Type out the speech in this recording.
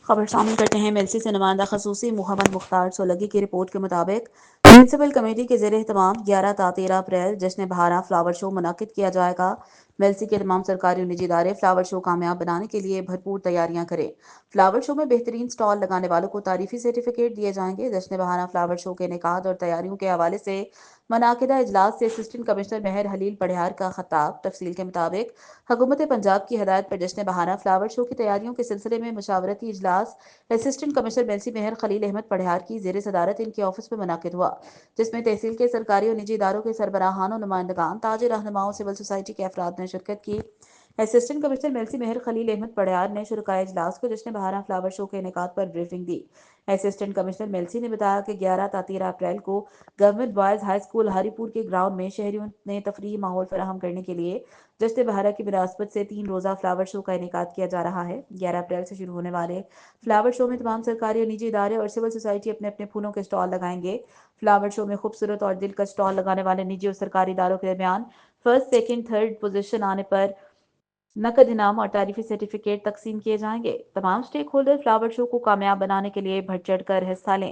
خبر شامل کرتے ہیں میلسی سے نمائندہ خصوصی محمد مختار سولگی کی رپورٹ کے مطابق میونسپل کمیٹی کے زیر اہتمام 11 تا 13 اپریل جشن بہارا فلاور شو منعقد کیا جائے گا۔ میلسی کے تمام سرکاری اور نجی ادارے فلاور شو کامیاب بنانے کے لیے بھرپور تیاریاں کریں۔ فلاور شو میں بہترین سٹال لگانے والوں کو تعریفی سرٹیفکیٹ دیے جائیں گے۔ جشن بہارا فلاور شو کے انعقاد اور تیاریوں کے حوالے سے منعقدہ اجلاس سے اسسٹنٹ کمشنر مہر حلیل پڑھیار کا خطاب۔ تفصیل کے مطابق حکومت پنجاب کی ہدایت پر جشن بہارا فلاور شو کی تیاریوں کے سلسلے میں مشاورتی اجلاس اسسٹنٹ کمشنر میلسی مہر خلیل احمد پڑھیار کی زیر صدارت ان کے آفس میں منعقد ہوا، جس میں تحصیل کے سرکاری اور نجی اداروں کے سربراہان و نمائندگان، تاجر، رہنماؤں، سول سوسائٹی کے افراد نے شرکت کی۔ اسسٹنٹ کمشنر میلسی مہر خلیل احمد پڑھیار نے شرکائے اجلاس کو جشن بہارا فلاور شو کے انعقاد پر بریفنگ دی۔ اسسٹنٹ کمشنر میلسی نے بتایا کہ 11 تا 13 اپریل کو گورنمنٹ بوائز ہائی اسکول ہری پور کے گراؤنڈ میں شہریوں نے تفریحی ماحول فراہم کرنے کے لیے جشن بہارا کی مناسبت سے 3 روزہ فلاور شو کا انعقاد کیا جا رہا ہے۔ 11 اپریل سے شروع ہونے والے فلاور شو میں تمام سرکاری اور نجی ادارے اور سول سوسائٹی اپنے اپنے پھولوں کے سٹال لگائیں گے۔ فلاور شو میں خوبصورت اور دلکش سٹال لگانے والے نجی اور سرکاری اداروں کے درمیان فرسٹ، سیکنڈ، تھرڈ پوزیشن آنے پر نقد انعام اور تعریفی سرٹیفکیٹ تقسیم کیے جائیں گے۔ تمام سٹیک ہولڈر فلاور شو کو کامیاب بنانے کے لیے بڑھ چڑھ کر حصہ لیں۔